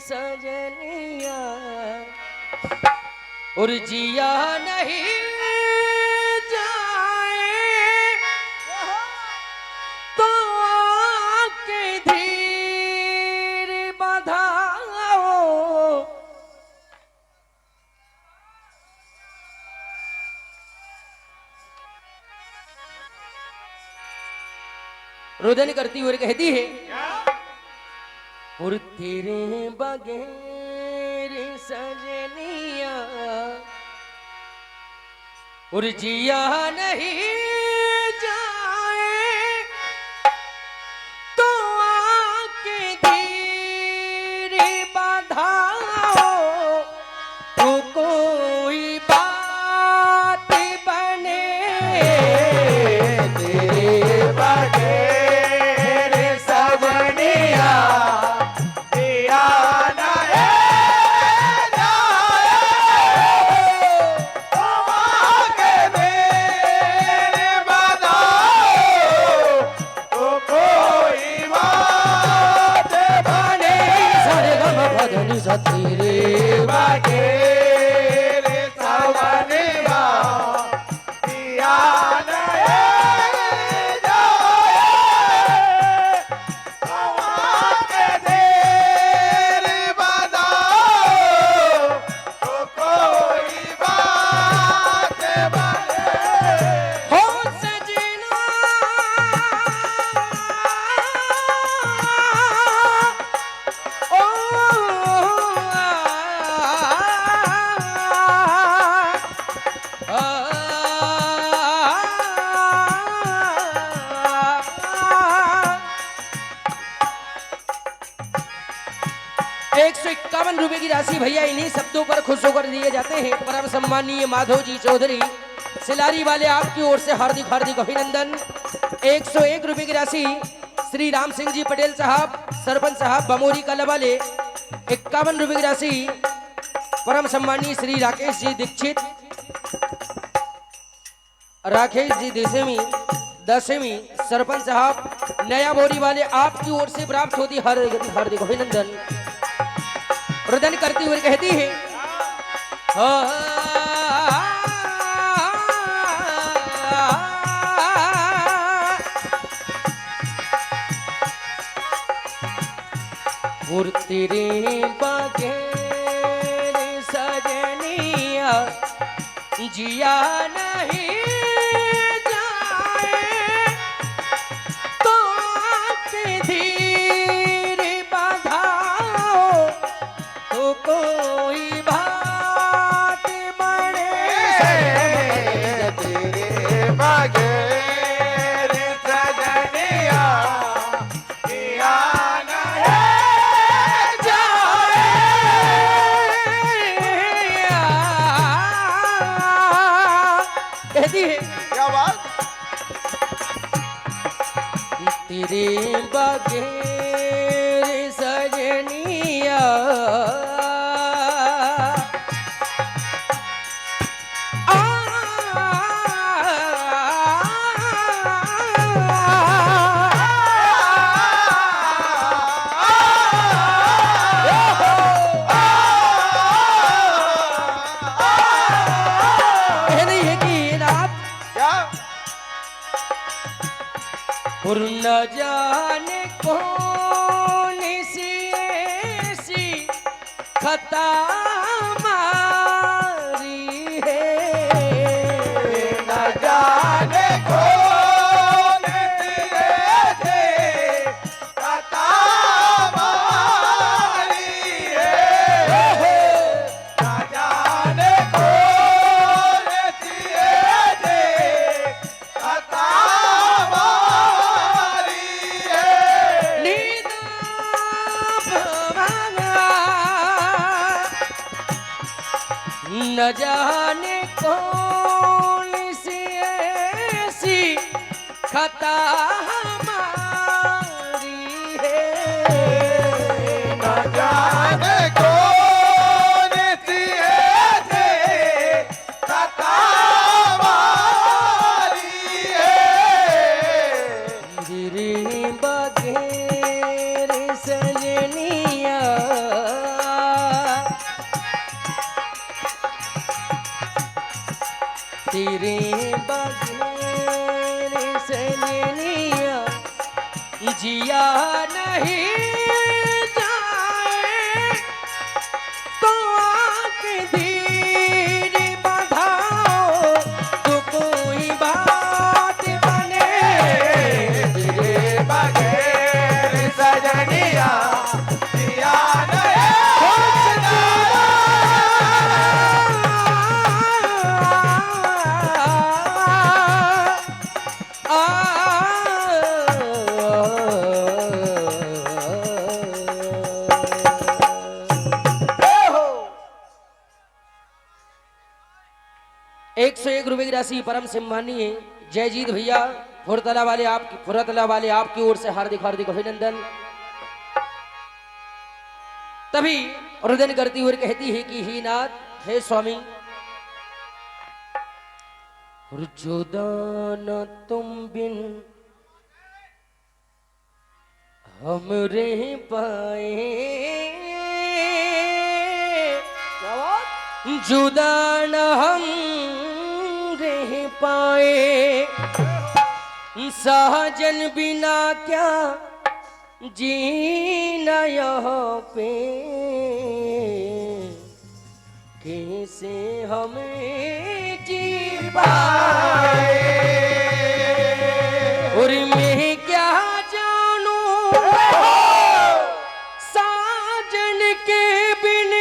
सजनिया और जिया नहीं जाए तो के धीर बधाओ। रोदन करती हुई कहती है और तेरे बगैर सजनिया और जिया नहीं जाए तो आके धीर बधाओ। तो कोई बात बने तेरे बगैर सजनिया तेरे बगैर सजनिया जिया नहीं जाए तो आके धीर बधाओ। तो कोई बात बने हो सजना ₹151 की राशि भैया इन्हीं शब्दों पर खुश होकर दिए जाते हैं। परम सम्मानीय माधव जी चौधरी सिलारी वाले आपकी ओर से हार्दिक हार्दिक अभिनंदन। ₹101 की राशि श्री राम सिंह जी पटेल साहब सरपंच साहब बमोरी कला वाले। ₹51 की राशि परम सम्मानीय श्री राकेश जी दीक्षित दशमी सरपंच साहब नया बोरी वाले आपकी ओर से प्राप्त होती हार्दिक हार्दिक अभिनंदन। प्रदान करती हुई कहती है और तेरे बगैर सजनिया जिया नहीं जाए तो आके धीर बधाओ। तो कोई बात बने तेरे बगैर सजनिया जिया नहीं जाए। कहती है क्या बात तेरे बगैर सजनिया और न जाने कौन सी ऐसी खता मारी है। न जाने कौन सी ऐसी खता मारी है। न जाने कौन सी ऐसी खता न जाने कौन सी ऐसी खता हमारी है। न जाने कौन सी ऐसी खता हमारी तेरे बगैर सजनिया जिया नहीं जाए, तो आके धीर बढ़ाओ तो कोई बात बने। तेरे बगैर सजनिया जिया नहीं एक सौ एक रुपए की राशि परम सम्मानीय जयजीत भैया फुरतला वाले आपकी ओर से हार्दिक हार्दिक अभिनंदन। तभी रुदन करती हुई कहती है कि ही नाथ, हे स्वामी, जुदा न तुम बिन हम रह पाए, जुदा न हम रह पाए, सहजन बिना क्या जीना यहाँ पे, कैसे हमें जी पाए। और मैं क्या जानूं साजन के बिन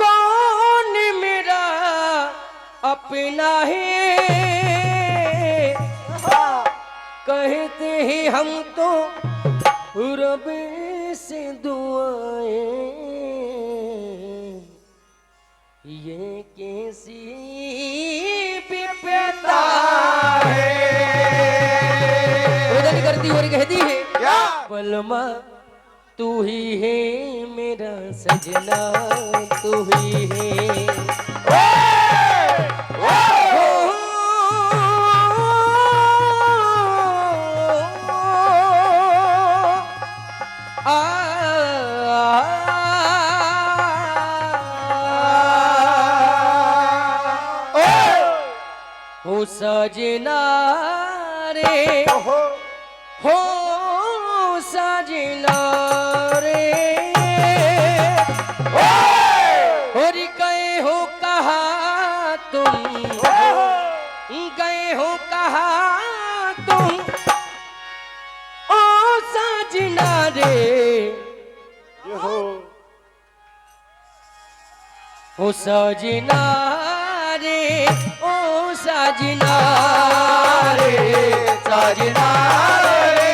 कौन मेरा अपना है, कहते हैं हम तो रब से दुआएं, ये कैसी विपदा है। रुदन करती और कहती है बलमा तू ही है मेरा सजना, तू ही है। हो सजना रे, हो सजना रे, और गए हो कहा तुम, गए हो कहा तुम, ओ सजना रे, हो सजना रे, ओ सजना रे, सजना रे,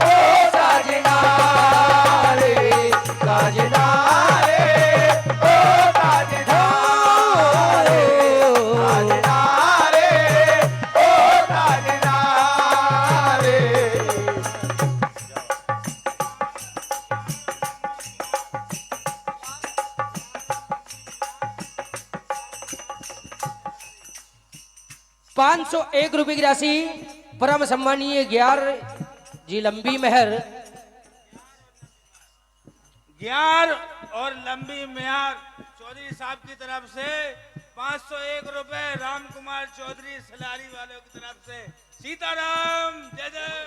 ओ सजना रे, सजना रे, ओ सजना रे, सजना रे, ओ सजना रे। 501 रुपए की राशि परम सम्मानीय ग्यार जी लंबी मेहर, ग्यार और लंबी मेहर चौधरी साहब की तरफ से 501 रुपए राम कुमार चौधरी सलारी वालों की तरफ से। सीताराम जय जय।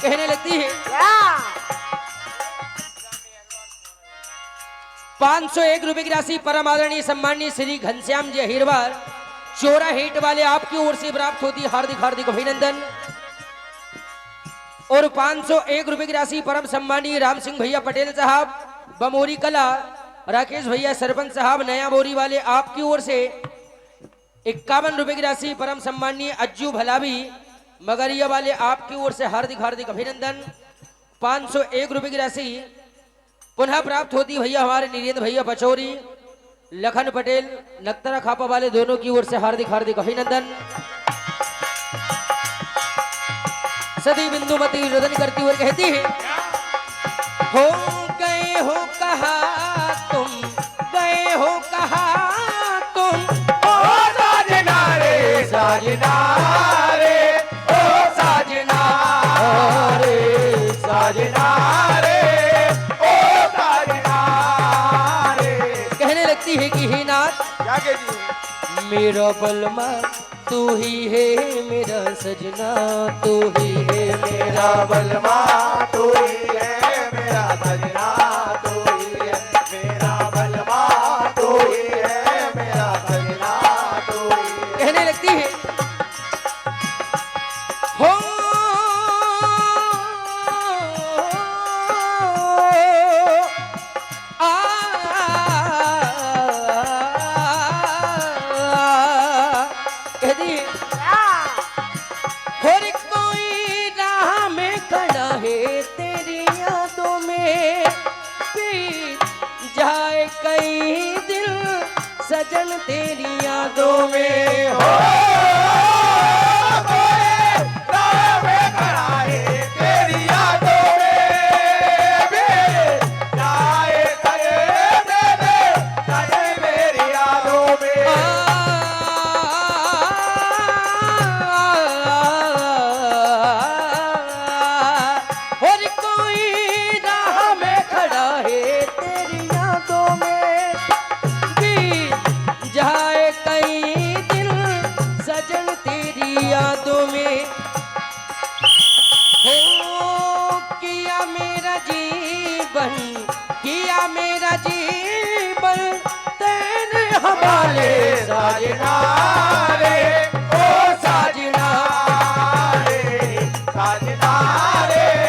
कहने लगती है 501 रुपए की राशि परम आदरणीय सम्मानीय श्री घनश्याम जी अहिरवार चोरा हेट वाले आपकी ओर से प्राप्त होती हार्दिक हार्दिक अभिनंदन। और 501 रुपए की राशि परम सम्मानीय राम सिंह भैया पटेल साहब बमोरी कला, राकेश भैया सरपंच साहब नया बोरी वाले आपकी ओर से 51 रुपए की राशि परम सम्मानीय अज्जू भलावी मगरिया वाले आपकी ओर से हार्दिक हार्दिक अभिनंदन। 501 रुपए की राशि पुनः प्राप्त होती भैया हमारे नीरेंद्र भैया पचौरी, लखन पटेल नक्तरा खापा वाले दोनों की ओर से हार्दिक हार्दिक अभिनंदन। सदी बिंदुमती रुदन करती हुई कहती है हो गए हो कहा तुम, गए हो कहा तुम, ओ साजना रे, साजना रे, ओ साजना मेरा बलमा तू ही है मेरा सजना, तू ही है मेरा बलमा तू ही है मेरा सजना, तू ही है मेरा बलमा, तू ही है मेरा सजना, तू ही है। कहने लगती है हो कहती है और कोई राह में खड़ा है तेरी यादों में, बीत जाए कई दिल सजन तेरी यादों में हो। और कोई राह में खड़ा है तेरी यादों में, बीत जाए कई दिल सजन तेरी यादों में हो। किया मेरा जीवन, किया मेरा जीवन तेरे हवाले साजना रे, ओ साजना रे, साजना रे।